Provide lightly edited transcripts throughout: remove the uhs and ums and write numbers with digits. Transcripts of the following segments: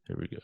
Here we go.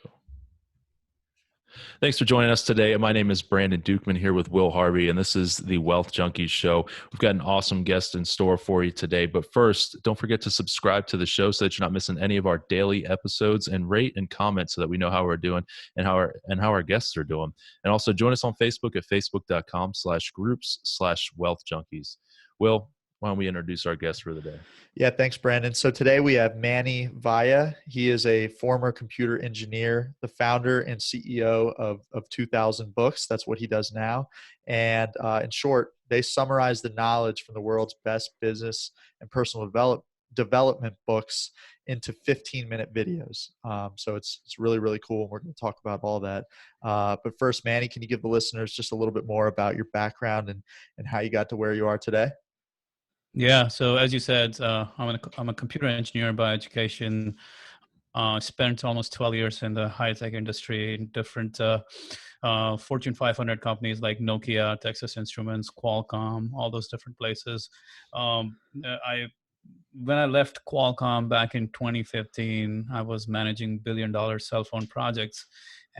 Thanks for joining us today. My name is Brandon Dukeman here with Will Harvey, and this is the Wealth Junkies Show. We've got an awesome guest in store for you today. But first, don't forget to subscribe to the show so that you're not missing any of our daily episodes, and rate and comment so that we know how we're doing and how our guests are doing. And also join us on Facebook at facebook.com/groups/Wealth Junkies. Will, why don't we introduce our guest for the day? Yeah, thanks, Brandon. So today we have Manny Vaya. He is a former computer engineer, the founder and CEO of 2000 Books. That's what he does now. And in short, they summarize the knowledge from the world's best business and personal development books into 15-minute videos. So it's really, really cool. And we're going to talk about all that. But first, Manny, can you give the listeners just a little bit more about your background and how you got to where you are today? Yeah. So as you said, I'm a computer engineer by education. Spent almost 12 years in the high-tech industry in different Fortune 500 companies like Nokia, Texas Instruments, Qualcomm, all those different places. When I left Qualcomm back in 2015, I was managing billion-dollar cell phone projects.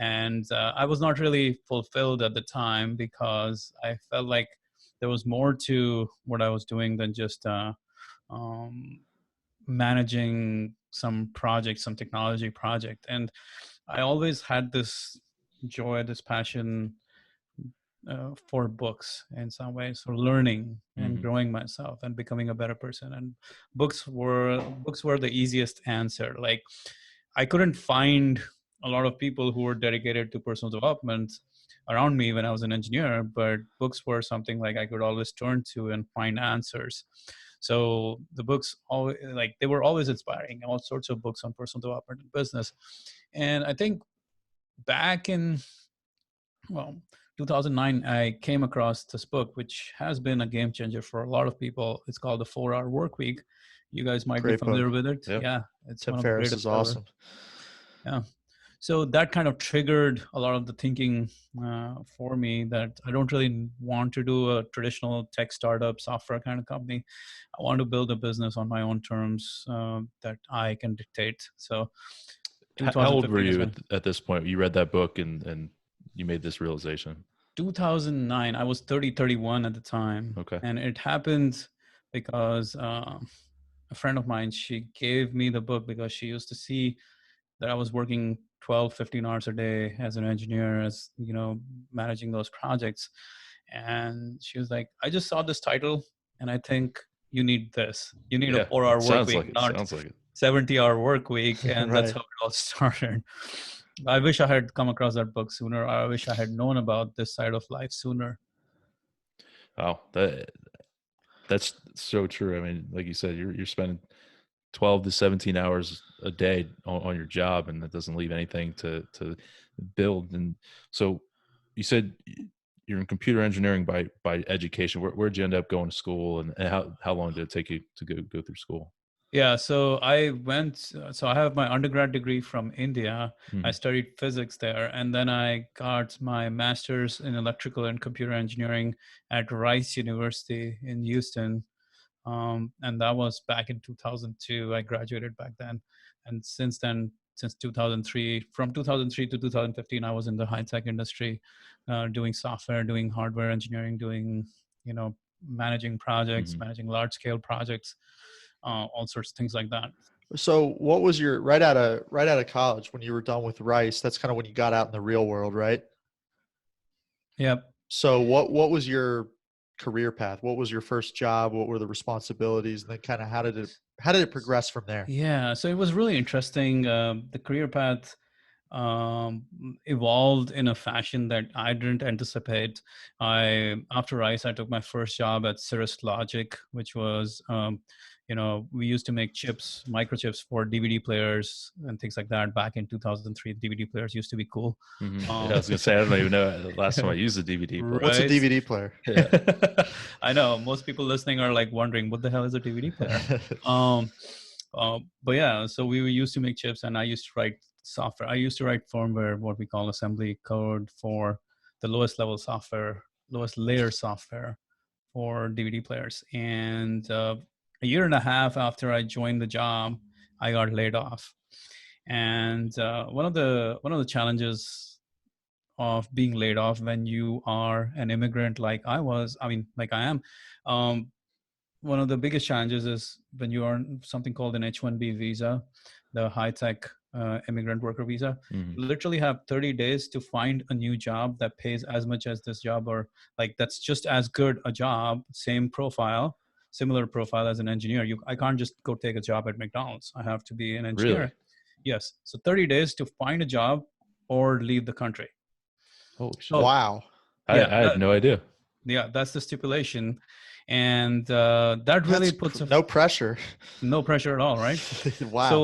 And I was not really fulfilled at the time because I felt like there was more to what I was doing than just managing some project, some technology project. And I always had this joy, this passion for books in some ways, for learning and growing myself and becoming a better person. And books were the easiest answer. Like, I couldn't find a lot of people who were dedicated to personal development around me when I was an engineer, but books were something like I could always turn to and find answers. So the books always, like, they were always inspiring, all sorts of books on personal development and business. And I think back in, 2009, I came across this book, which has been a game changer for a lot of people. It's called The 4-Hour Workweek. You guys might be Great familiar book. with it. Yep. Yeah, it's Tim one of the Ferriss greatest is ever. awesome. Yeah. So that kind of triggered a lot of the thinking for me that I don't really want to do a traditional tech startup software kind of company. I want to build a business on my own terms that I can dictate. So How old were 2015 is you when at this point? You read that book and you made this realization. 2009, I was 31 at the time. Okay. And it happened because a friend of mine, she gave me the book because she used to see that I was working 12, 15 hours a day as an engineer, as, managing those projects. And she was like, I just saw this title and I think you need this. You need a Yeah. 4-hour work Sounds week, like it. not Sounds like it. 70-hour work week. And that's Right. how it all started. I wish I had come across that book sooner. I wish I had known about this side of life sooner. Wow. That's so true. I mean, like you said, you're spending 12 to 17 hours a day on your job, and that doesn't leave anything to build. And so you said you're in computer engineering by education. Where'd you end up going to school, and how long did it take you to go through school? Yeah, so I have my undergrad degree from India. I Mhm. studied physics there, and then I got my master's in electrical and computer engineering at Rice University in Houston. And that was back in 2002. I graduated back then. And since then, since 2003, from 2003 to 2015, I was in the high tech industry, doing software, doing hardware engineering, doing, managing projects, Mhm. managing large scale projects, all sorts of things like that. So what was your right out of college when you were done with Rice? That's kind of when you got out in the real world, right? Yep. So what was your career path? What was your first job? What were the responsibilities? And then kind of how did it progress from there? Yeah. So it was really interesting. The career path um, evolved in a fashion that I didn't anticipate. After Rice, I took my first job at Cirrus Logic, which was, we used to make chips, microchips for DVD players and things like that. Back in 2003, DVD players used to be cool. Mhm. Yeah, I was gonna say, I don't even know the last time I used a DVD player. What's a Right. DVD player? Yeah. I know most people listening are like wondering what the hell is a DVD player. Um, but yeah, so we used to make chips, and I used to write software. I used to write firmware, what we call assembly code for the lowest level software, lowest layer software for DVD players. And a year and a half after I joined the job, I got laid off. And one of the challenges of being laid off when you are an immigrant, like like I am, um, one of the biggest challenges is when you are on something called an H-1B visa, the high-tech immigrant worker visa. Hmm. You literally have 30 days to find a new job that pays as much as this job, or like that's just as good a job, same profile, similar profile as an engineer. I can't just go take a job at McDonald's. I have to be an Really? engineer. Yes. So 30 days to find a job or leave the country. Holy shit! So Wow. yeah, I had no idea. that's the stipulation, and that really puts No pressure. no pressure at all, right? Wow. So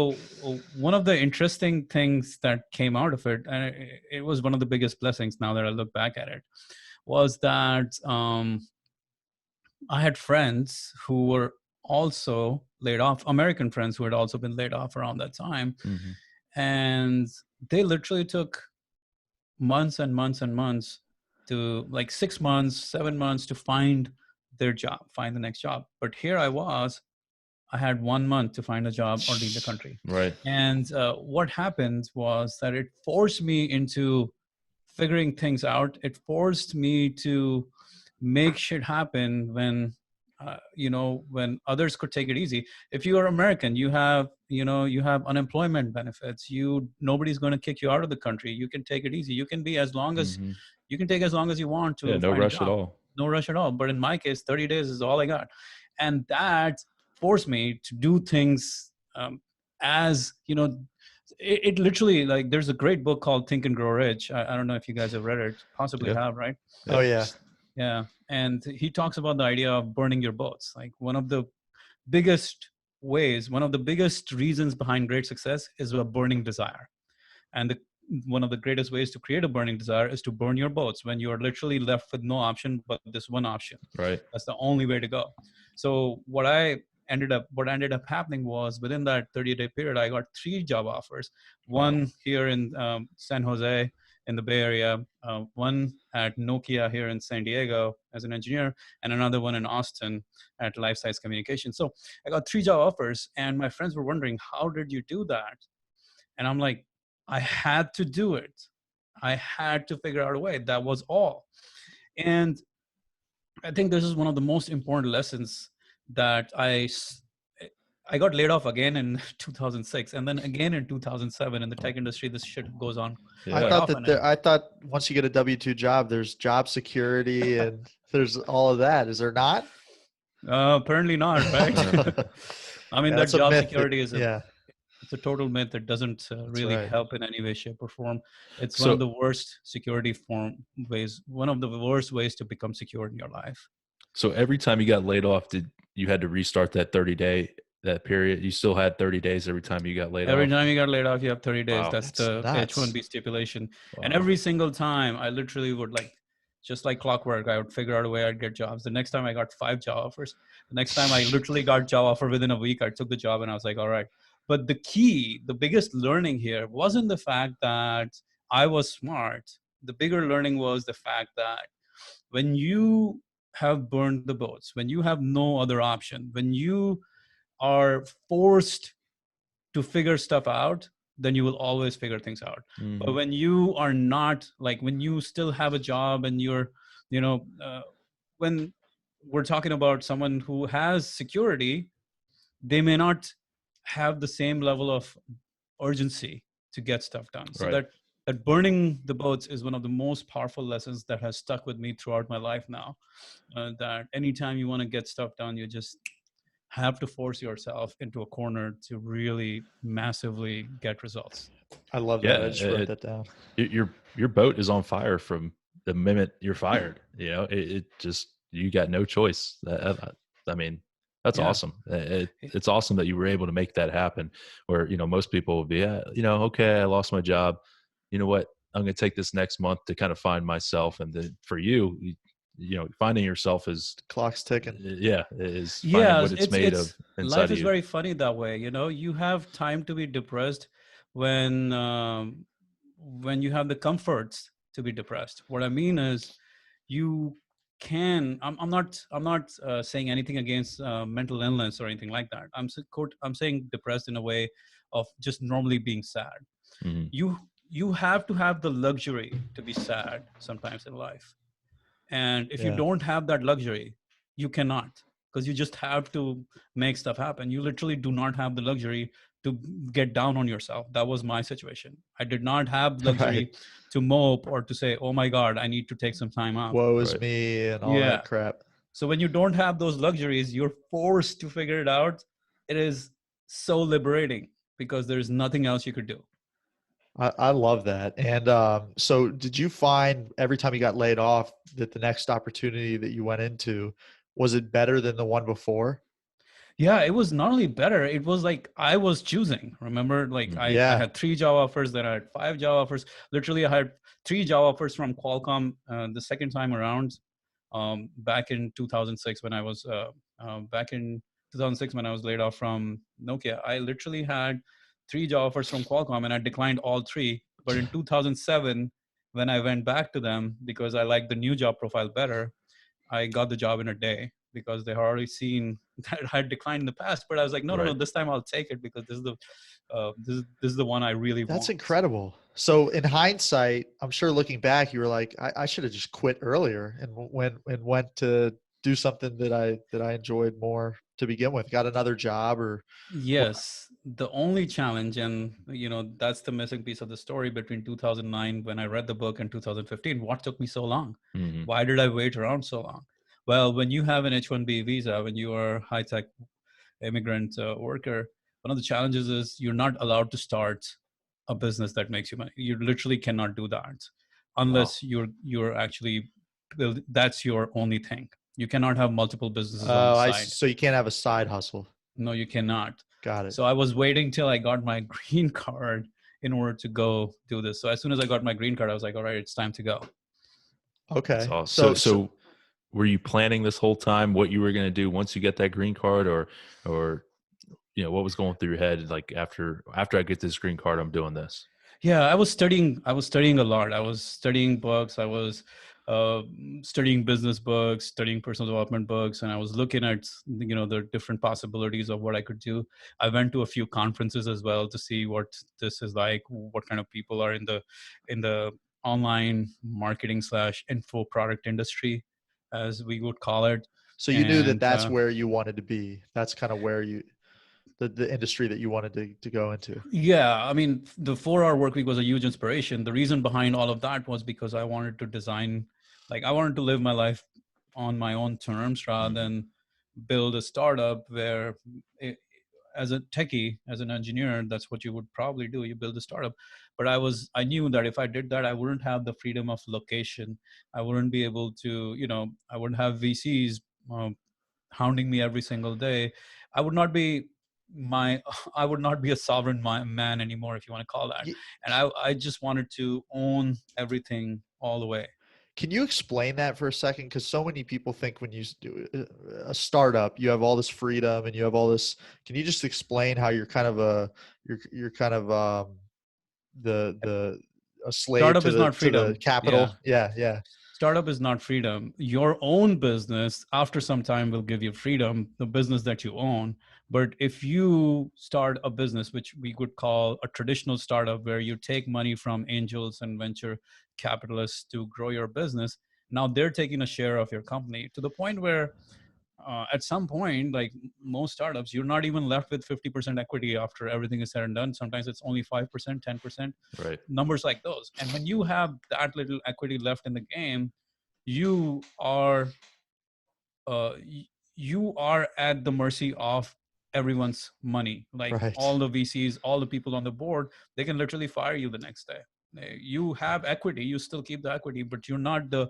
one of the interesting things that came out of it, and it was one of the biggest blessings now that I look back at it, was that I had friends who were also laid off, American friends who had also been laid off around that time, Hmm. and they literally took months and months and months, to like 6 months, 7 months, to find their job, find the next job. But here I was, I had 1 month to find a job or leave the country. Right. And what happened was that it forced me into figuring things out. It forced me to make shit happen when, when others could take it easy. If you are American, you have unemployment benefits. Nobody's going to kick you out of the country. You can take it easy. Hmm. You can take as long as you want Yeah. to No find a rush at job. all. No rush at all. But in my case, 30 days is all I got. And that forced me to do things, as it literally, like, there's a great book called Think and Grow Rich. I don't know if you guys have read it, possibly Yeah. have, right? Oh Yeah. yeah. Yeah. And he talks about the idea of burning your boats. Like, biggest one of the biggest reasons behind great success is a burning desire. And one of the greatest ways to create a burning desire is to burn your boats when you are literally left with no option but this one option. Right. That's the only way to go. So what ended up happening was, within that 30-day period, I got 3 job offers. Wow. One here in San Jose in the Bay Area, one at Nokia here in San Diego as an engineer, and another one in Austin at Life Size Communication. So I got 3 job offers, and my friends were wondering, how did you do that? And I'm like, I had to do it. I had to figure out a way. That was all. And I think this is one of the most important lessons that I got laid off again in 2006, and then again in 2007. In the tech industry, this shit goes on I quite Yeah. thought often. that I thought once you get a W-2 job, there's job security and there's all of that. Is there not? Apparently not, right? I mean, that That's a job myth. security is Yeah, it's a total myth. That doesn't that's really right. help in any way, shape, or form. It's one of So the worst security ways, one of the worst ways to become secure in your life. so every time you got laid off, did you had to restart that 30-day that period? You still had 30 days every time you got laid Every off? time you got laid off, you have 30 days. Wow. That's That's the nuts. H-1B stipulation. And Wow. every single time, I literally would, like, just like clockwork, I would figure out a way I'd get jobs. The next time I got 5 job offers. The next time I literally got job offer within a week, I took the job and I was like, all right. But the biggest learning here wasn't the fact that I was smart. The bigger learning was the fact that when you have burned the boats, when you have no other option, when you are forced to figure stuff out, then you will always figure things out. But Hmm. when you are not, like, when you still have a job and you're, when we're talking about someone who has security, they may not have the same level of urgency to get stuff done. So Right. that burning the boats is one of the most powerful lessons that has stuck with me throughout my life now. That anytime you want to get stuff done, you just have to force yourself into a corner to really massively get results. I love Yeah. that. I just wrote that down. Your boat is on fire from the minute you're fired. You know, it just you got no choice. I mean, that's Yeah. awesome. It's awesome that you were able to make that happen. Where most people would be, okay, I lost my job. You know what? I'm going to take this next month to kind of find myself. And then for finding yourself is Clock's ticking. is finding Yeah, what it's it's made of it's inside life of is you. very funny that way. You have time to be depressed when you have the comforts to be depressed. What I mean is, you can. I'm not saying anything against mental illness or anything like that. I'm saying depressed in a way of just normally being sad. Mhm. You have to have the luxury to be sad sometimes in life, and if you Yeah. don't have that luxury, you cannot, because you just have to make stuff happen. You literally do not have the luxury to get down on yourself. That was my situation. I did not have Right. luxury to mope or to say, oh my god, I need to take some time off. Woe is Right. me and all Yeah. that crap. So when you don't have those luxuries, you're forced to figure it out. It is so liberating because there's nothing else you could do. I love that. And so did you find every time you got laid off that the next opportunity that you went into, was it better than the one before? Yeah, it was not only better, it was like I was choosing. Remember, like Mhm. I Yeah. had 3 job offers, then I had 5 job offers. Literally, I had 3 job offers from Qualcomm the second time around, back in 2006 when I was back in 2006 when I was laid off from Nokia. I literally had 3 job offers from Qualcomm, and I declined all 3. But in 2007, when I went back to them because I liked the new job profile better, I got the job in a day because they had already seen that I had declined in the past. But I was like, no, no, no, Right. this time I'll take it because this is the one I really That's want. incredible. So in hindsight, I'm sure looking back, you were like, I should have just quit earlier and went to do something that I enjoyed more to begin with. Got another job or what? Yes, the only challenge, and that's the missing piece of the story between 2009 when I read the book and 2015. What took me so long? Mhm. Why did I wait around so long? Well, when you have an H-1B visa, when you are a high-tech immigrant worker, one of the challenges is you're not allowed to start a business that makes you money. You literally cannot do that Wow. unless you're actually that's your only thing. You cannot have multiple businesses on the side. So you can't have a side hustle. No, you cannot. Got it. So I was waiting till I got my green card in order to go do this. So as soon as I got my green card, I was like, all right, it's time to go. That's Okay. awesome. So were you planning this whole time what you were going to do once you get that green card, or what was going through your head like after I get this green card, I'm doing this? Yeah, I was studying a lot. I was studying books. I was uh, studying business books, studying personal development books, and I was looking at the different possibilities of what I could do. I went to a few conferences as well to see what this is like, what kind of people are in the online marketing slash info product industry, as we would call it. So you knew that And that's where you wanted to be. That's kind of where the industry that you wanted to go into. yeah, I mean, the 4-hour work week was a huge inspiration. The reason behind all of that was because I wanted to design, like, I wanted to live my life on my own terms rather Mhm. than build a startup where, it, as a techie, as an engineer, that's what you would probably do. You build a startup. But I knew that if I did that, I wouldn't have the freedom of location. I wouldn't be able to, I wouldn't have VCs hounding me every single day. I would not be my I would not be a sovereign man anymore, if you want to call that. Ye- And I just wanted to own everything all the way. Can you explain that for a second? Because so many people think when you do a startup, you have all this freedom and you have all this. Can you just explain how you're kind of you're kind of the a slave Startup is not to the freedom. Yeah. capital? Yeah, yeah, Startup is not freedom. Your own business, after some time, will give you freedom, the business that you own. But if you start a business, which we could call a traditional startup, where you take money from angels and venture capitalists to grow your business, now they're taking a share of your company to the point where at some point, like most startups, you're not even left with 50% equity after everything is said and done. Sometimes it's only 5%, 10%, Right. numbers like those. And when you have that little equity left in the game, you are you are at the mercy of everyone's money. Like right. all the VCs, all the people on the board, they can literally fire you the next day. You have equity, you still keep the equity, but you're not the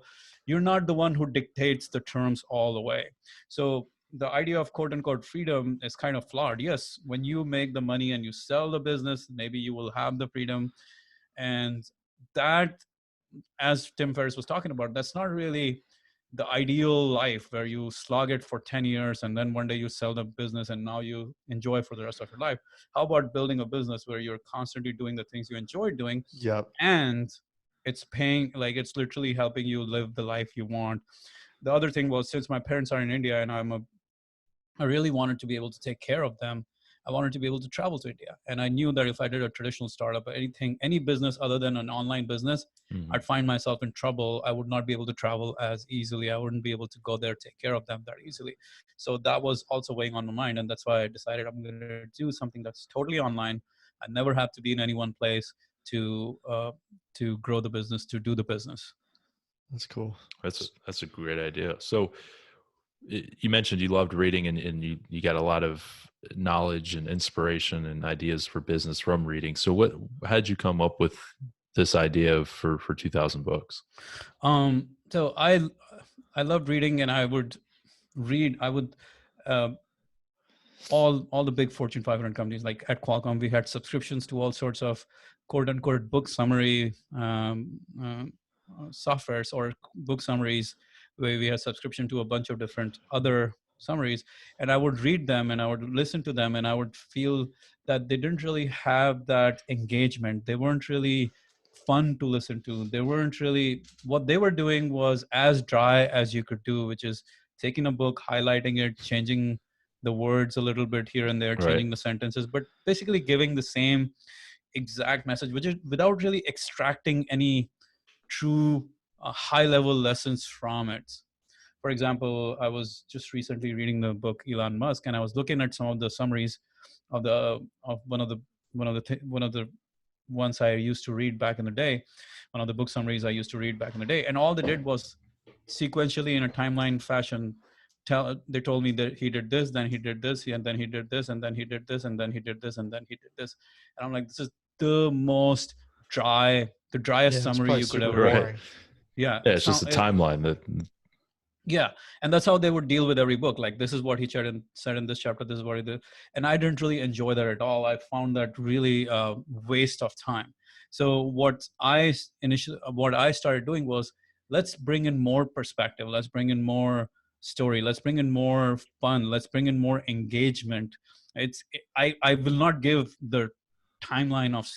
one who dictates the terms all the way. So the idea of quote unquote freedom is kind of flawed. Yes, when you make the money and you sell the business, maybe you will have the freedom. And that, as Tim Ferriss was talking about, that's not really the ideal life where you slog it for 10 years and then one day you sell the business and now you enjoy for the rest of your life. How about building a business where you're constantly doing the things you enjoy doing, Yep. and it's paying, like it's literally helping you live the life you want. The other thing was, since my parents are in India and I really wanted to be able to take care of them, I wanted to be able to travel to India. And I knew that if I did a traditional startup or anything, any business other than an online business, Mhm. I'd find myself in trouble. I would not be able to travel as easily. I wouldn't be able to go there, take care of them that easily. So that was also weighing on my mind. And that's why I decided I'm going to do something that's totally online. I never have to be in any one place to grow the business, to do the business. That's cool. That's a great idea. So you mentioned you loved reading, and you got a lot of knowledge and inspiration and ideas for business from reading. So how did you come up with this idea for 2000 books? So I loved reading, and I would read. I would uh, all the big Fortune 500 companies. Like at Qualcomm, we had subscriptions to all sorts of quote unquote book summary softwares or book summaries, where we had subscription to a bunch of different other summaries, and I would read them and I would listen to them, and I would feel that they didn't really have that engagement. They weren't really fun to listen to. They weren't really, what they were doing was as dry as you could do, which is taking a book, highlighting it, changing the words a little bit here and there, Right. changing the sentences, but basically giving the same exact message, which is without really extracting any true high level lessons from it. For example, I was just recently reading the book Elon Musk, and I was looking at some of the summaries of one of the ones I used to read back in the day, one of the book summaries I used to read back in the day, and all they did was sequentially in a timeline fashion. They told me that he did this, then he did this, and then he did this, and then he did this, and then he did this, and then he did this, and I'm like, this is the most the driest Yeah, it's summary probably you could super ever Right. read. boring. Yeah, Yeah, it's just a timeline that. yeah, and that's how they would deal with every book. Like, this is what he said in this chapter, this is what he did. And I didn't really enjoy that at all. I found that really waste of time. So what I started doing was, let's bring in more perspective, let's bring in more story, let's bring in more fun, let's bring in more engagement. I will not give the timeline of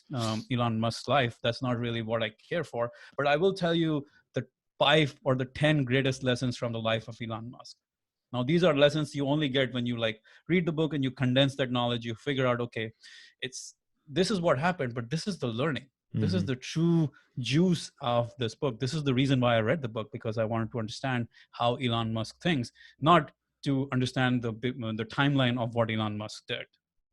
Elon Musk's life. That's not really what I care for. But I will tell you the 5 or the 10 greatest lessons from the life of Elon Musk. Now, these are lessons you only get when you like read the book and you condense that knowledge. You figure out, okay, it's this is what happened, but this is the learning. This is Mhm. the true juice of this book. This is the reason why I read the book, because I wanted to understand how Elon Musk thinks, not to understand the timeline of what Elon Musk did.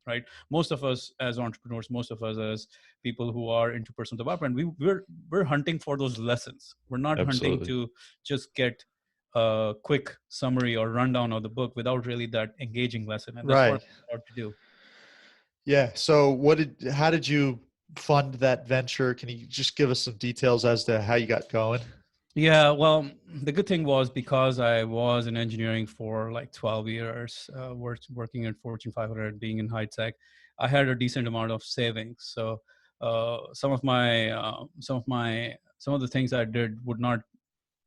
Right? Most of us as entrepreneurs, most of us as people who are into personal development, we're hunting for those lessons. We're not hunting Absolutely. to just get a quick summary or rundown of the book without really that engaging lesson, and that's what Right. I'm about to do. Yeah. So how did you fund that venture? Can you just give us some details as to how you got going? Yeah, well, the good thing was, because I was in engineering for like 12 years, working at Fortune 500, being in high tech, I had a decent amount of savings. So some of the things I did would not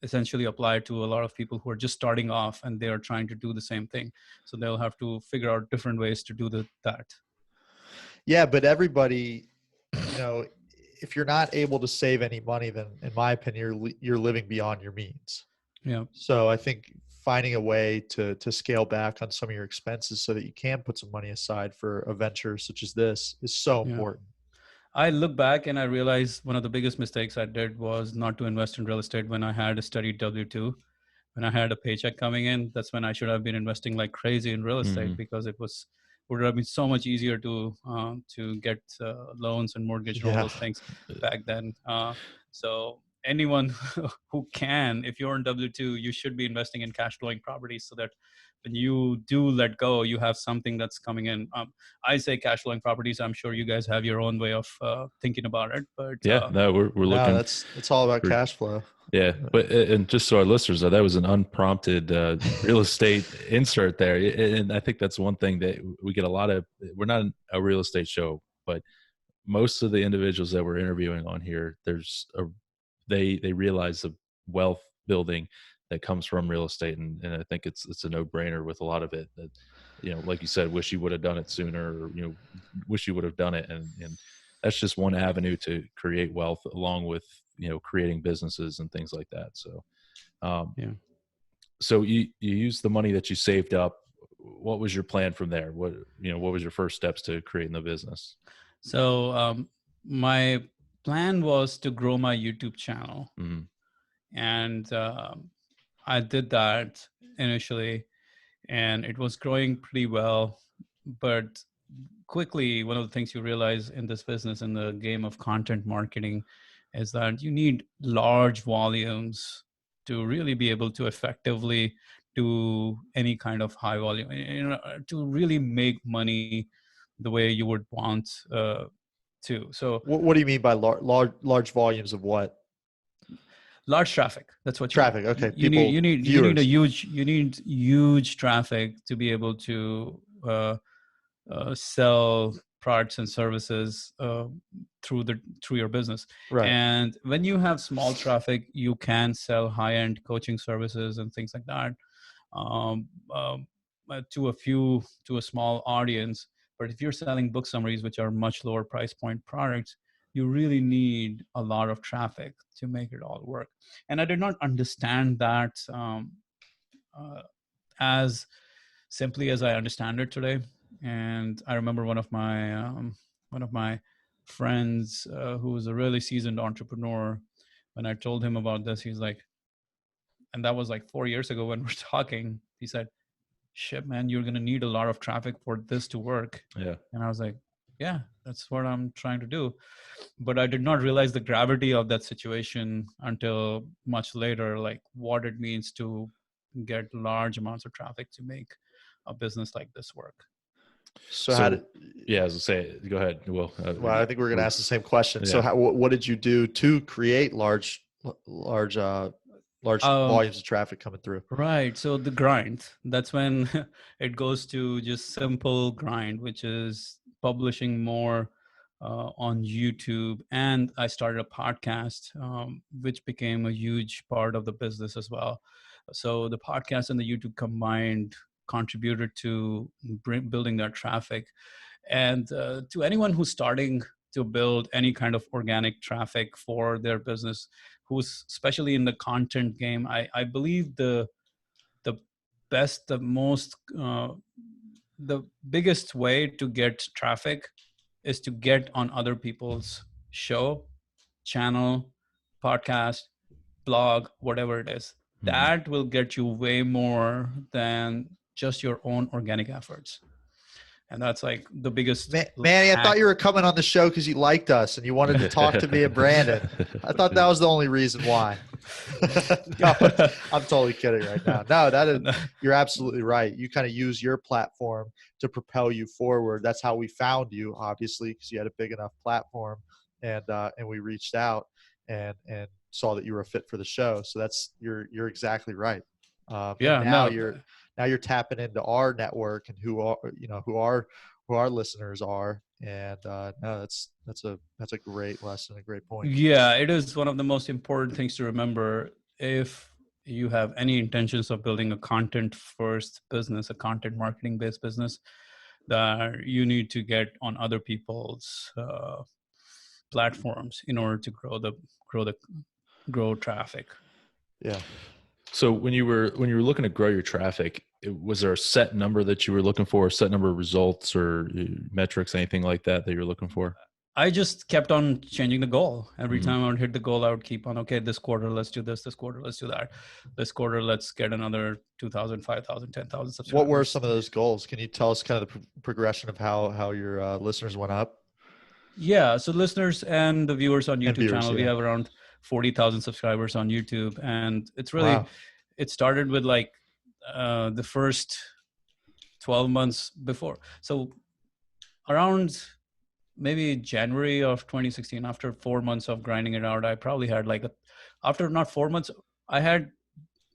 essentially apply to a lot of people who are just starting off and they are trying to do the same thing. So they'll have to figure out different ways to do that. Yeah, but everybody, you know, if you're not able to save any money, then in my opinion, you're living beyond your means. Yeah, So I think finding a way to scale back on some of your expenses so that you can put some money aside for a venture such as this is so yeah. important. I look back and I realize one of the biggest mistakes I did was not to invest in real estate when I had a steady W-2. When I had a paycheck coming in, that's when I should have been investing like crazy in real estate, Mhm. because would have been so much easier to get loans and mortgage and all Yeah. those things back then. So anyone who can, if you're in W-2, you should be investing in cash flowing properties, so that when you do let go, you have something that's coming in. I say cash flowing properties. I'm sure you guys have your own way of thinking about it, but Yeah, no, we're No, looking it's all about for. cash flow. Yeah, but and just so our listeners know, that was an unprompted real estate insert there, and I think that's one thing that we get a lot of. We're not a real estate show, but most of the individuals that we're interviewing on here, they realize the wealth building that comes from real estate, and I think it's a no brainer with a lot of it. That, like you said, wish you would have done it sooner, or wish you would have done it, and that's just one avenue to create wealth, along with creating businesses and things like that. So, um, yeah. so you use the money that you saved up. what was your plan from there? What was your first steps to creating the business? So my plan was to grow my YouTube channel, Mm-hmm. and I did that initially, and it was growing pretty well. But quickly, one of the things you realize in this business, in the game of content marketing, is that you need large volumes to really be able to effectively do any kind of high volume, to really make money the way you would want to. So What do you mean by large volumes of what? large traffic, that's what you need. Traffic. Okay, You need people, you need you need a viewers. huge traffic to be able to sell products and services through your business. Right. And when you have small traffic, you can sell high-end coaching services and things like that, um, um, to a small audience. But if you're selling book summaries, which are much lower price point products, you really need a lot of traffic to make it all work. And I did not understand that uh, as simply as I understand it today. And I remember one of my friends who was a really seasoned entrepreneur. When I told him about this, he's like, and that was like 4 years ago when we're talking. He said, "Shit, man, you're gonna need a lot of traffic for this to work." Yeah. And I was like, "Yeah, that's what I'm trying to do." But I did not realize the gravity of that situation until much later, like what it means to get large amounts of traffic to make a business like this work. So how So did? yeah, as I say, go ahead. Well, Well, I think we're going to ask the same question. So, yeah. what did you do to create large Um, volumes of traffic coming through? Right. So the grind, that's when it goes to just simple grind, which is publishing more on YouTube. And I started a podcast, which became a huge part of the business as well. So the podcast and the YouTube combined contributed to building that traffic. And to anyone who's starting to build any kind of organic traffic for their business, who's especially in the content game, I believe the best, the most, the biggest way to get traffic is to get on other people's show, channel, podcast, blog, whatever it is. Mm-hmm. That will get you way more than just your own organic efforts. And that's like the biggest Manny, I hack. thought you were coming on the show because you liked us and you wanted to talk to me and Brandon. I thought that was the only reason why. No, I'm totally kidding right now. No, that is, you're absolutely right. You kind of use your platform to propel you forward. That's how we found you, obviously, because you had a big enough platform, and we reached out and saw that you were a fit for the show. So you're exactly right. And Yeah, now no, you're tapping into our network and who our listeners are. And no, that's a great lesson, a great point. yeah, it is one of the most important things to remember. If you have any intentions of building a content first business, a content marketing based business, that you need to get on other people's platforms in order to grow traffic. Yeah. So when you were looking to grow your traffic, was there a set number that you were looking for, a set number of results or metrics, anything like that you're looking for? I just kept on changing the goal. Every Mm-hmm. time I would hit the goal, I would keep on, okay, this quarter, let's do this. This quarter, let's do that. This quarter, let's get another 2,000, 5,000, 10,000 subscribers. What were some of those goals? Can you tell us kind of the progression of how your listeners went up? Yeah, so listeners and the viewers on YouTube viewers, channel, we yeah. have around 40,000 subscribers on YouTube. And it's really, Wow. it started with like the first 12 months before. So around maybe January of 2016, after 4 months of grinding it out, I probably had like after not 4 months, I had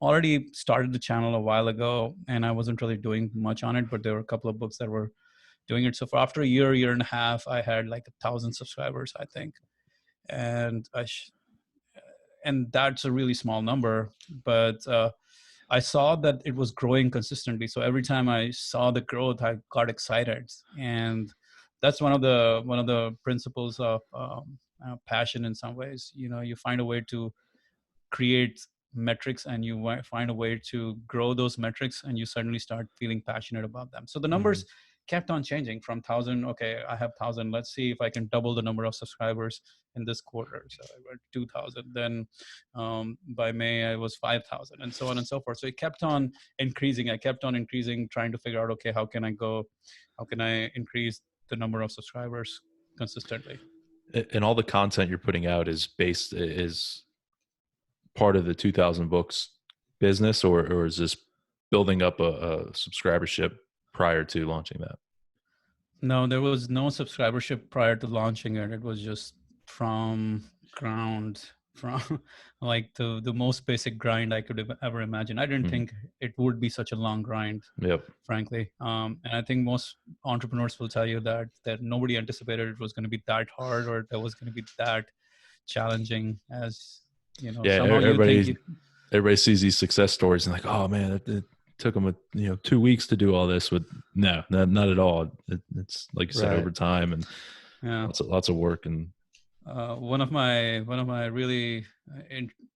already started the channel a while ago and I wasn't really doing much on it, but there were a couple of books that were doing it. So for after a year and a half, I had like 1,000 subscribers, I think. And and that's a really small number, but I saw that it was growing consistently. So every time I saw the growth, I got excited. And that's one of the principles of passion in some ways. You know, you find a way to create metrics and you find a way to grow those metrics, and you suddenly start feeling passionate about them. So the numbers kept on changing from 1,000. Okay, I have 1,000. Let's see if I can double the number of subscribers in this quarter. So I went 2,000. Then by May, I was 5,000, and so on and so forth. So it kept on increasing. I kept on increasing, trying to figure out, okay, how can I increase the number of subscribers consistently? And all the content you're putting out is part of the 2000 books business, or is this building up a subscribership prior to launching that? No, there was no subscribership prior to launching it. It was just from from like the most basic grind I could ever imagine. I didn't think it would be such a long grind, Yep. frankly. And I think most entrepreneurs will tell you that nobody anticipated it was going to be that hard, or that was going to be that challenging. As you know, Yeah, somehow you think everybody sees these success stories and like, oh man, it took them 2 weeks to do all this. With not at all. It's like you said, over time and lots of work. And one of my really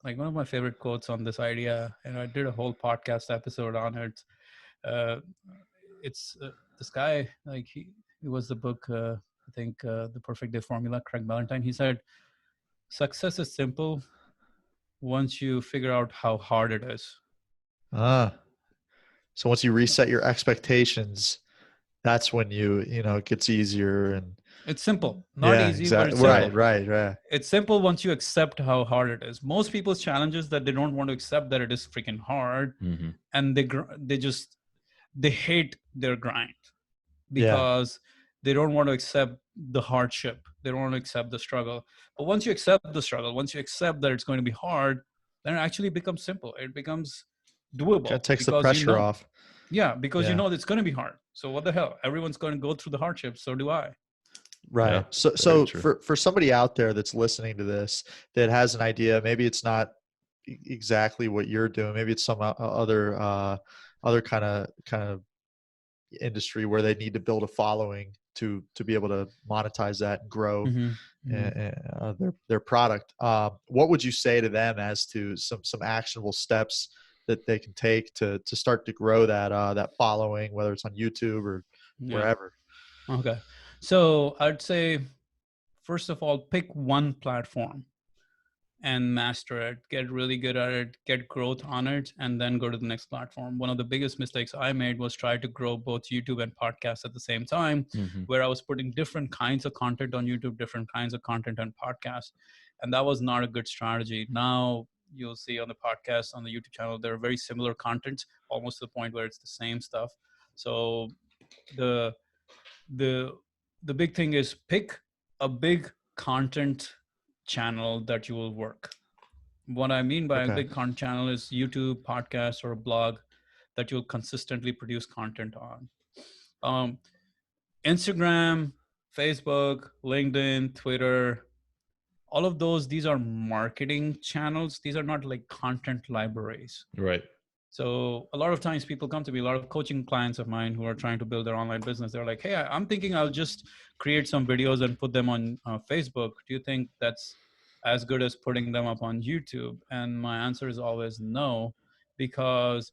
one of my favorite quotes on this idea, and I did a whole podcast episode on it. It's this guy, like it was the book, I think, The Perfect Day Formula, Craig Ballantyne. He said, success is simple once you figure out how hard it is. So once you reset your expectations, that's when it gets easier. And it's simple, not easy, exactly. But it's simple. Right. It's simple once you accept how hard it is. Most people's challenge is that they don't want to accept that it is freaking hard, and they hate their grind because they don't want to accept the hardship. They don't want to accept the struggle. But once you accept the struggle, once you accept that it's going to be hard, then it actually becomes simple. It becomes doable. It takes the pressure off. Yeah, because you know it's going to be hard. So what the hell? Everyone's going to go through the hardships. So do I. Right. Yeah, so for somebody out there that's listening to this that has an idea, maybe it's not exactly what you're doing. Maybe it's some other kind of industry where they need to build a following to be able to monetize that and grow their product. What would you say to them as to some actionable steps that they can take to start to grow that following, whether it's on YouTube or wherever? Okay. So I'd say, first of all, pick one platform and master it, get really good at it, get growth on it, and then go to the next platform. One of the biggest mistakes I made was try to grow both YouTube and podcasts at the same time, where I was putting different kinds of content on YouTube, different kinds of content on podcasts. And that was not a good strategy. Now you'll see on the podcast, on the YouTube channel, there are very similar contents, almost to the point where it's the same stuff. So the big thing is pick a big content channel that you will work. What I mean by a big content channel is YouTube, podcast, or a blog that you'll consistently produce content on. Instagram, Facebook, LinkedIn, Twitter, all of those, these are marketing channels. These are not like content libraries. Right. So a lot of times people come to me, a lot of coaching clients of mine who are trying to build their online business. They're like, hey, I'm thinking I'll just create some videos and put them on Facebook. Do you think that's as good as putting them up on YouTube? And my answer is always no, because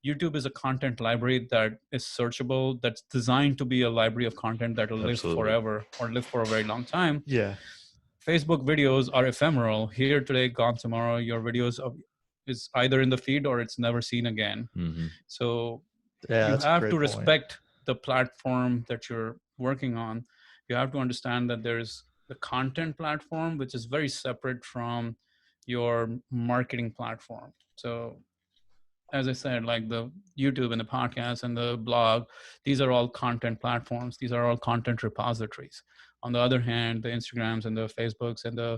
YouTube is a content library that is searchable, that's designed to be a library of content that will live forever or live for a very long time. Yeah. Facebook videos are ephemeral. Here today, gone tomorrow. Your videos is either in the feed or it's never seen again. So you have to respect the platform that you're working on. You have to understand that there's the content platform, which is very separate from your marketing platform. So as I said, like the YouTube and the podcast and the blog, these are all content platforms. These are all content repositories. On the other hand, the Instagrams and the Facebooks and the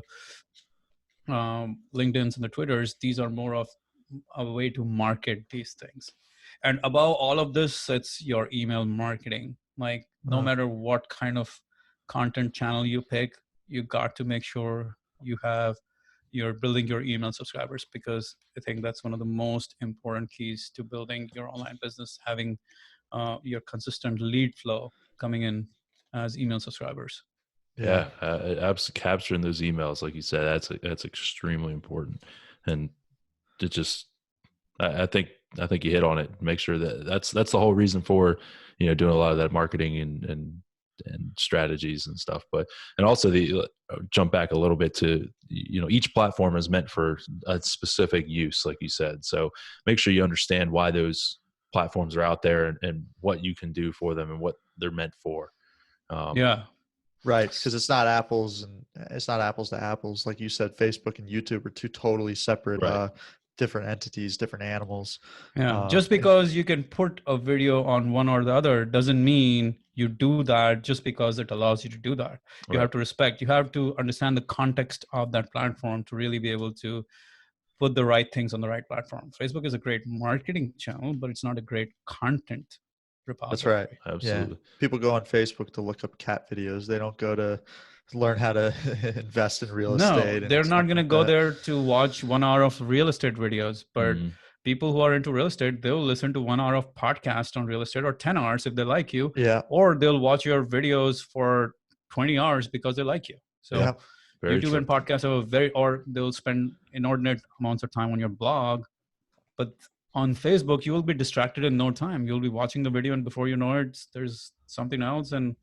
LinkedIn's and the Twitters, these are more of a way to market these things. And above all of this, it's your email marketing. Like no matter what kind of content channel you pick, you got to make sure you're building your email subscribers, because I think that's one of the most important keys to building your online business, having your consistent lead flow coming in as email subscribers. Yeah, capturing those emails, like you said, that's extremely important. And it just, I think you hit on it. Make sure that that's the whole reason for, doing a lot of that marketing and strategies and stuff. But, and also jump back a little bit to, each platform is meant for a specific use, like you said. So make sure you understand why those platforms are out there, and what you can do for them and what they're meant for. Yeah. Right, because it's not apples to apples. Like you said, Facebook and YouTube are two totally separate, Right. different entities, different animals. Yeah. Just because you can put a video on one or the other doesn't mean you do that just because it allows you to do that. You Right. have to respect, you have to understand the context of that platform to really be able to put the right things on the right platform. Facebook is a great marketing channel, but it's not a great content That's repository. right. Absolutely. Yeah. People go on Facebook to look up cat videos. They don't go to learn how to invest in real No, estate they're and not stuff going to like go that. there to watch 1 hour of real estate videos, but Mhm. people who are into real estate, they'll listen to 1 hour of podcast on real estate, or 10 hours if they like you, Yeah. or they'll watch your videos for 20 hours because they like you. So Yeah. Very YouTube true. and podcasts or they'll spend inordinate amounts of time on your blog. But on Facebook, you will be distracted in no time. You'll be watching the video, and before you know it, there's something else. And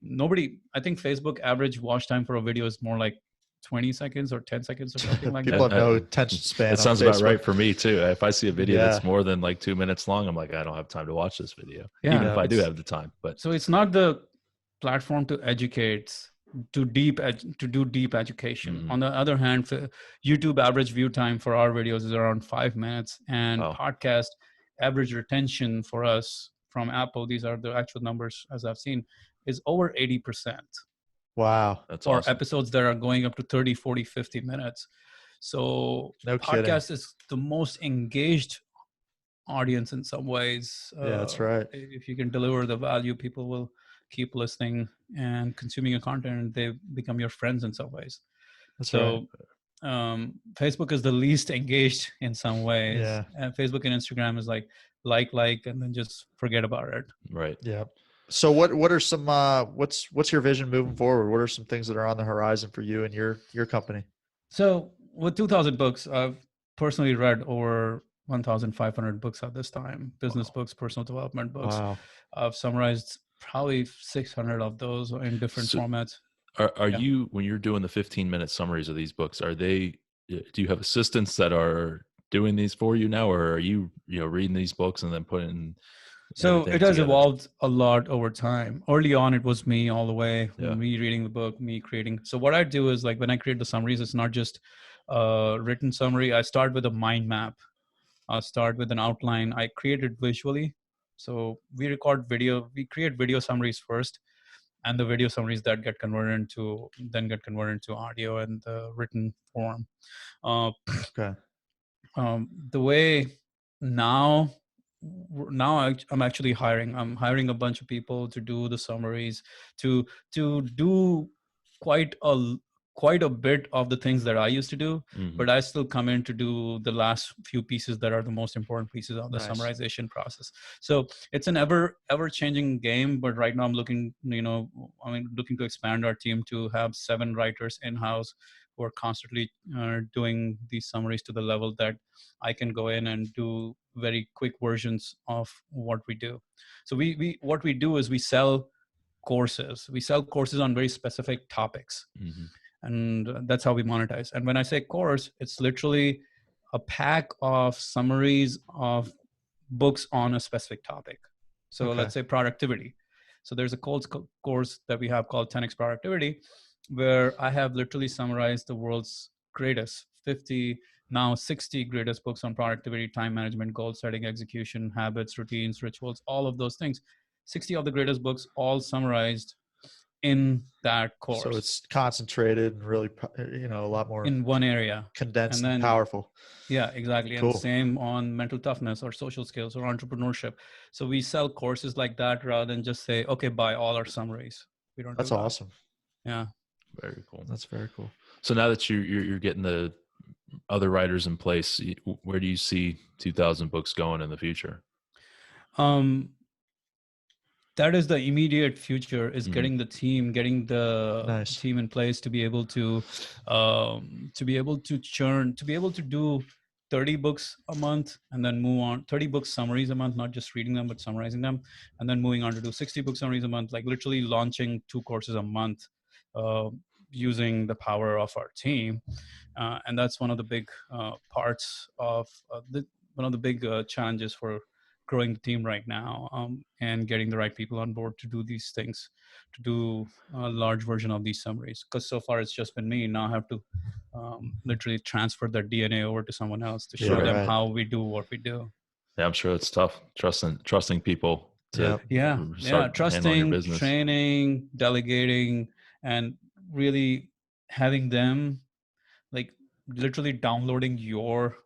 I think Facebook average watch time for a video is more like 20 seconds or 10 seconds or something like People that. have no attention span It on sounds about right Facebook. for me too. If I see a video Yeah. that's more than like 2 minutes long, I'm like, I don't have time to watch this video, Yeah, even if I do it's- have the time. But So it's not the platform to educate, to do deep education. Mhm. On the other hand, YouTube average view time for our videos is around 5 minutes, and Wow. podcast average retention for us from Apple, these are the actual numbers as I've seen, is over 80% Wow. That's for awesome. episodes that are going up to 30, 40, 50 minutes. So No kidding. podcast is the most engaged audience in some ways. Yeah, that's right. If you can deliver the value, people will keep listening and consuming your content, and they become your friends in some ways. That's So Facebook is the least engaged in some ways. Yeah. And Facebook and Instagram is like, and then just forget about it. Right. Yeah. So what are some what's your vision moving forward? What are some things that are on the horizon for you and your company? So with 2,000 books, I've personally read over 1,500 books at this time. Business books, personal development books. Wow. I've summarized probably 600 of those in different So formats. Are Yeah. you, when you're doing the 15-minute summaries of these books, do you have assistants that are doing these for you now, or are you reading these books and then putting So everything it has together? evolved a lot over time. Early on, it was me all the way, Yeah. me reading the book, me creating. So what I do is, like, when I create the summaries, it's not just written summary. I start with a mind map. I start with an outline. I create it visually. So we create video summaries first, and the video summaries that get converted into audio and the written form. Okay. The way now I'm actually hiring. I'm hiring a bunch of people to do the summaries, to do quite a quite a bit of the things that I used to do, Mhm. but I still come in to do the last few pieces that are the most important pieces of the Nice. summarization process. So it's an ever changing game, but right now I'm looking to expand our team to have 7 writers in house who are constantly doing these summaries to the level that I can go in and do very quick versions of what we do. So what we do is we sell courses. We sell courses on very specific topics. Mhm. And that's how we monetize. And when I say course, it's literally a pack of summaries of books on a specific topic. So Okay. let's say productivity. So there's a course that we have called 10x Productivity, where I have literally summarized the world's greatest 50, now 60 greatest books on productivity, time management, goal setting, execution, habits, routines, rituals, all of those things. 60 of the greatest books, all summarized in that course. So it's concentrated and really, a lot more in one area, condensed and and then powerful. yeah, exactly. Cool. And same on mental toughness or social skills or entrepreneurship. So we sell courses like that rather than just say, okay, buy all our summaries. We don't That's do that. awesome. Yeah. Very cool. That's very cool. So now that you're getting the other writers in place, where do you see 2,000 books going in the future? That is the immediate future, is Mhm. getting the Nice. team in place to be able to churn, to be able to do 30 books a month and then move on, 30 book summaries a month, not just reading them but summarizing them, and then moving on to do 60 book summaries a month, like literally launching 2 courses a month, uh, using the power of our team. And that's one of the big parts of one of the big challenges for growing the team right now, and getting the right people on board to do these things, to do a large version of these summaries. Because so far it's just been me. Now I have to literally transfer their DNA over to someone else to show Yeah, them right. how we do what we do. Yeah, I'm sure it's tough trusting people to Yep. Yeah, start handling your trusting, business. training, delegating, and really having them, like, literally downloading your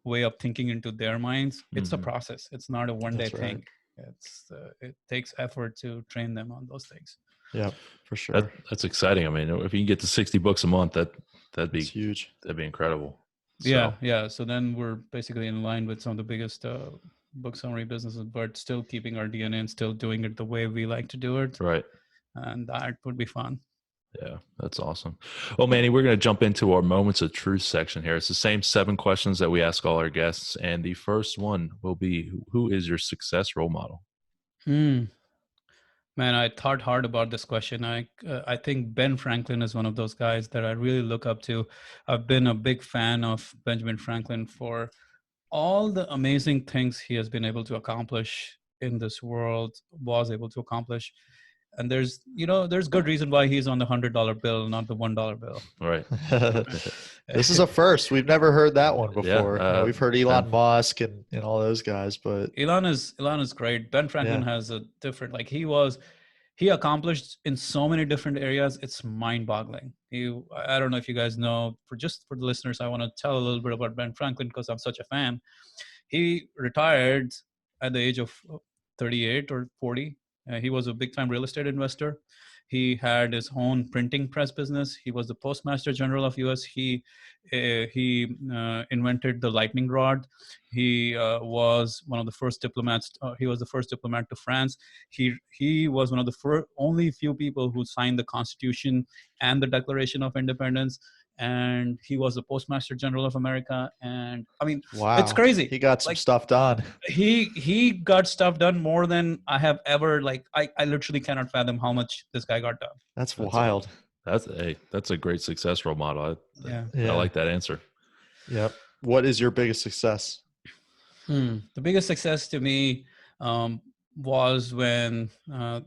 way of thinking into their minds. It's a Mhm. process. It's not a one day That's right. thing. It takes effort to train them on those things. Yep, for sure. That's exciting. I mean, if you can get to 60 books a month, that'd It's be huge. incredible. Yeah, So yeah. So then we're basically in line with some of the biggest book summary businesses, but still keeping our DNA and still doing it the way we like to do it, right. and that would be fun. Yeah, that's awesome. Well, Manny, we're going to jump into our moments of truth section here. It's the same 7 questions that we ask all our guests. And the first one will be, who is your success role model? Hmm. Man, I thought hard about this question. I think Ben Franklin is one of those guys that I really look up to. I've been a big fan of Benjamin Franklin for all the amazing things he has been able to accomplish in this world, was able to accomplish. And there's good reason why he's on the $100 bill, not the $1 bill. Right. This is a first. We've never heard that one Yeah. before. We've heard Elon Musk and all those guys, but Elon is great. Ben Franklin yeah. has a different, like, he accomplished in so many different areas. It's mind-boggling. I don't know if you guys know. For the listeners, I want to tell a little bit about Ben Franklin because I'm such a fan. He retired at the age of 38 or 40. He was a big-time real estate investor. He had his own printing press business. He was the Postmaster General of U.S. He invented the lightning rod. He was one of the first diplomats. He was the first diplomat to France. He was one of the only few people who signed the Constitution and the Declaration of Independence. And he was the Postmaster General of America. And I mean, it's Wow. crazy. He got some Like, stuff done. he got stuff done more than I have ever, like, I literally cannot fathom how much this guy got done. That's That's wild. that's a great success role model. Yeah. I Yeah. like that answer. Yep. What is your biggest success? The biggest success to me was when I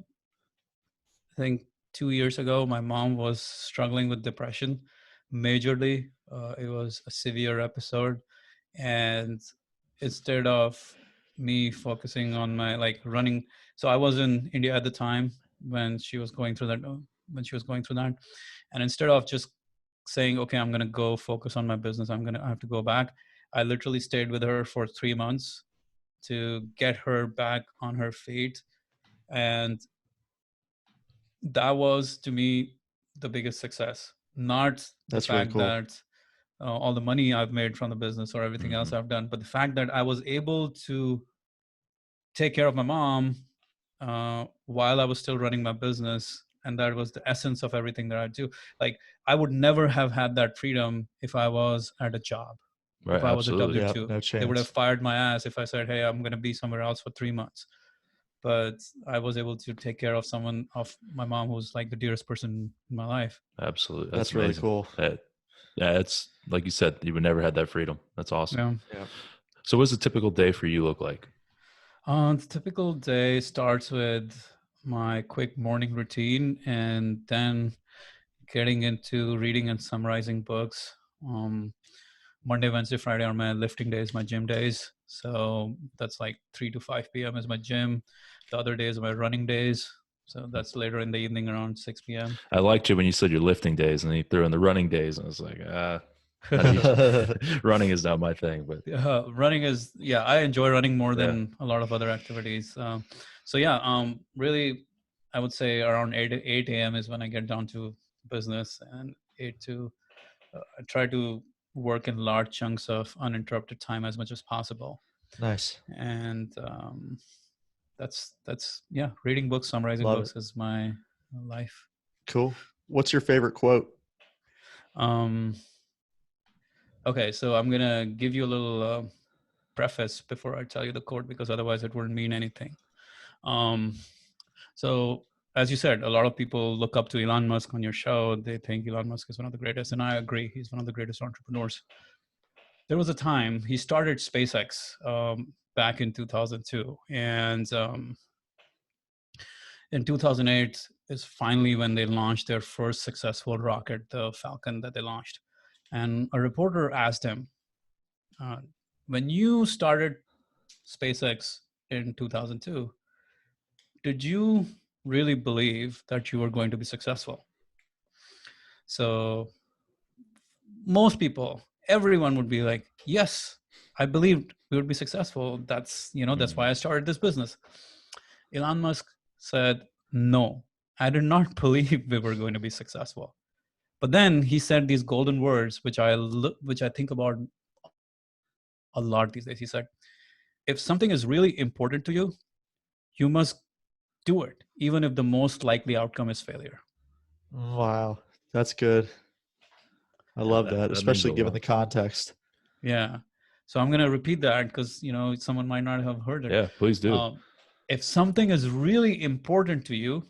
think 2 years ago, my mom was struggling with depression majorly. It was a severe episode. And instead of me focusing on my, like, running, so I was in India at the time when she was going through that. And instead of just saying, okay, I'm going to go focus on my business, I have to go back, I literally stayed with her for 3 months to get her back on her feet. And that was, to me, the biggest success. Not the That's really fact cool. that all the money I've made from the business or everything else Mhm. I've done, but the fact that I was able to take care of my mom while I was still running my business. And that was the essence of everything that I do. Like, I would never have had that freedom if I was at a job, Right. if I was a Absolutely. Yep. W-2. No They would have chance. fired my ass if I said, hey, I'm going to be somewhere else for 3 months. But I was able to take care of my mom, who's like the dearest person in my life. Absolutely. That's That's really amazing. cool. Yeah, it's like you said, you would never had that freedom. That's awesome. Yeah. Yeah. So what does a typical day for you look like? The typical day starts with my quick morning routine and then getting into reading and summarizing books. Monday, Wednesday, Friday are my lifting days, my gym days. So that's like 3 to 5 p.m. is my gym. The other days are my running days. So that's later in the evening around 6 p.m. I liked you when you said your lifting days and then you threw in the running days. And I was like, not even, running is not my thing, but Running is, yeah, I enjoy running more yeah, than a lot of other activities. So yeah, really, I would say around 8 a.m. is when I get down to business, and 8 to I try to work in large chunks of uninterrupted time as much as possible. Nice. And that's yeah, reading books, summarizing Love it. books is my life. Cool. What's your favorite quote? Um, Okay, so I'm gonna give you a little preface before I tell you the quote, because otherwise it wouldn't mean anything. Um, so as you said, a lot of people look up to Elon Musk on your show. They think Elon Musk is one of the greatest, and I agree. He's one of the greatest entrepreneurs. There was a time he started SpaceX back in 2002, and in 2008 is finally when they launched their first successful rocket, the Falcon that they launched. And a reporter asked him, uh, when you started SpaceX in 2002, did you really believe that you were going to be successful? So most people, everyone would be like, yes, I believed we would be successful. That's why I started this business. Elon Musk said, no, I did not believe we were going to be successful. But then he said these golden words, which I think about a lot these days. He said, if something is really important to you, you must do it, even if the most likely outcome is failure. Wow, that's good. I Yeah, love that, that means especially a given lot. the context. Yeah. So I'm going to repeat that because, someone might not have heard it. Yeah, please do. If something is really important to you,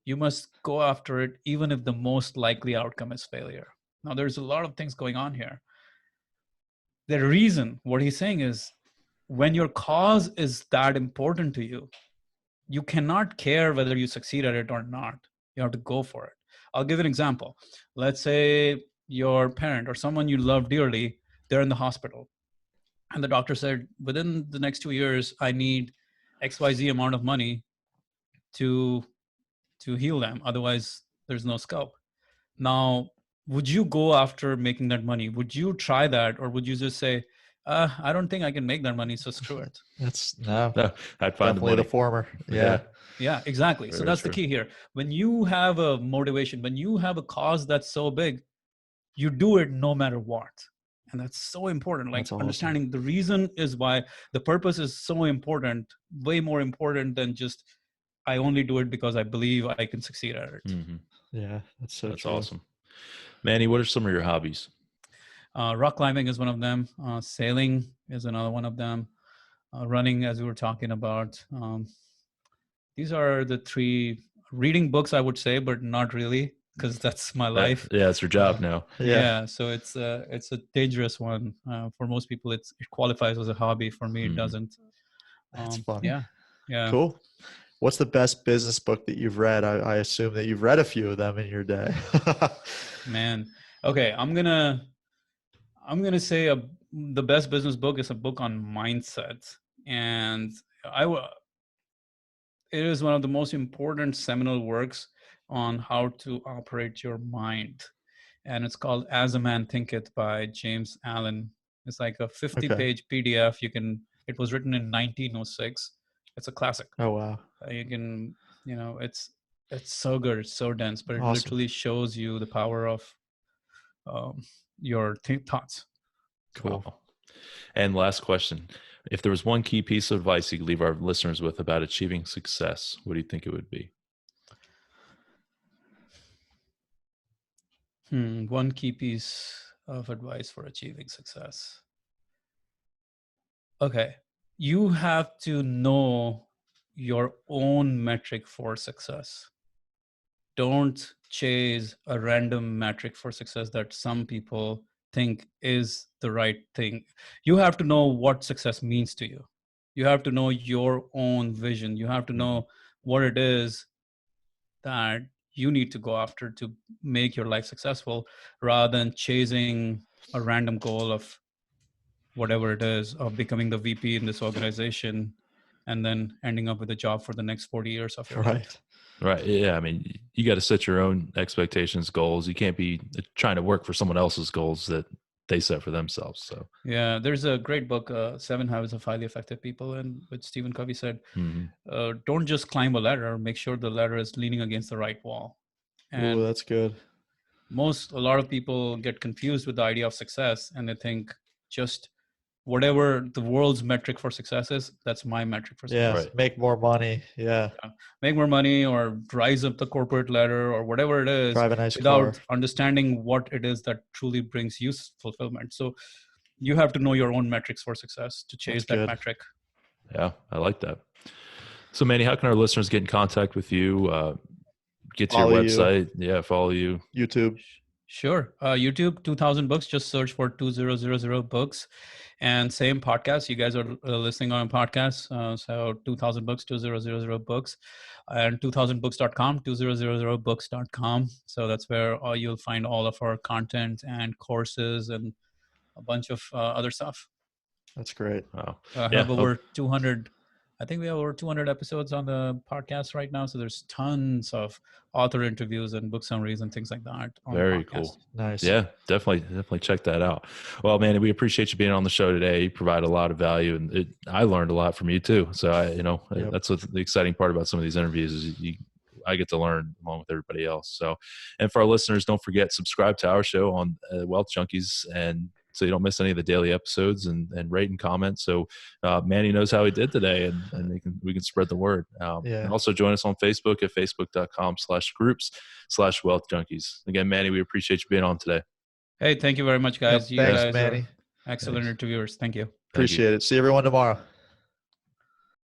you must go after it, even if the most likely outcome is failure. Now, there's a lot of things going on here. The reason, what he's saying is, when your cause is that important to you, you cannot care whether you succeed at it or not. You have to go for it. I'll give an example. Let's say your parent or someone you love dearly, they're in the hospital. And the doctor said, within the next 2 years, I need XYZ amount of money to heal them. Otherwise, there's no scope. Now, would you go after making that money? Would you try that? Or would you just say, I don't think I can make that money, so screw it? That's no, No, I'd find the definitely the money. former. Yeah, Yeah. Yeah, exactly. So very that's the true. key here. When you have a motivation, when you have a cause that's so big, you do it no matter what. And that's so important. Like That's awesome. understanding the reason is why, the purpose is so important, way more important than just, I only do it because I believe I can succeed at it. Hmm. Yeah, that's so That's true. awesome. Manny, what are some of your hobbies? Rock climbing is one of them. Sailing is another one of them. Running, as we were talking about. These are the three. Reading books, I would say, but not really, because that's my life. Yeah, it's your job now. Yeah, Yeah, so it's a dangerous one. For most people, it qualifies as a hobby. For me, it Mhm. doesn't. that's funny. Yeah, yeah. Cool. What's the best business book that you've read? I assume that you've read a few of them in your day. Man. Okay, I'm gonna say the best business book is a book on mindset, and I it is one of the most important seminal works on how to operate your mind. And it's called As a Man Thinketh by James Allen. It's like a 50 Okay. page PDF. It was written in 1906. It's a classic. Oh, wow. You can, it's so good. It's so dense, but it Awesome. literally shows you the power of um, your thoughts. Cool. Wow. And last question. If there was one key piece of advice you could leave our listeners with about achieving success, what do you think it would be? One key piece of advice for achieving success. Okay. You have to know your own metric for success. Don't chase a random metric for success that some people think is the right thing. You have to know what success means to you. You have to know your own vision. You have to Mhm. know what it is that you need to go after to make your life successful, rather than chasing a random goal of whatever it is, of becoming the VP in this organization and then ending up with a job for the next 40 years of your life. Right. Right. Yeah. I mean, you got to set your own expectations, goals. You can't be trying to work for someone else's goals that they set for themselves. So, Yeah, there's a great book, Seven Habits of Highly Effective People, and which Stephen Covey said, mhm. don't just climb a ladder, make sure the ladder is leaning against the right wall. Ooh, And that's good. a lot of people get confused with the idea of success, and they think just whatever the world's metric for success is, that's my metric for success. Yeah, Right. make more money. Yeah, Make more money or rise up the corporate ladder or whatever it is, drive a nice without car. understanding what it is that truly brings you fulfillment. So you have to know your own metrics for success to chase That's that good. metric. Yeah, I like that. So, Manny, how can our listeners get in contact with you? Get to your Follow you. website. Yeah, follow you. YouTube. Sure. YouTube, 2000 books. Just search for 2000 books. And same podcast. You guys are listening on a podcast. So 2000 books, 2000 books. And 2000books.com, 2000books.com. So that's where you'll find all of our content and courses and a bunch of other stuff. That's great. Wow. I have over 200. I think we have over 200 episodes on the podcast right now. So there's tons of author interviews and book summaries and things like that on Very the podcast. cool. Nice. Yeah, definitely check that out. Well, Manny, we appreciate you being on the show today. You provide a lot of value, and I learned a lot from you too. So Yep. that's what the exciting part about some of these interviews is I get to learn along with everybody else. So, and for our listeners, don't forget, subscribe to our show on Wealth Junkies, and so you don't miss any of the daily episodes, and rate and comment. So Manny knows how he did today, and we can spread the word. And also join us on Facebook at facebook.com/groups/Wealth Junkies. Again, Manny, we appreciate you being on today. Hey, thank you very much, guys. Yep, thanks, Manny. Excellent interviewers. Thank you. Appreciate it. See everyone tomorrow.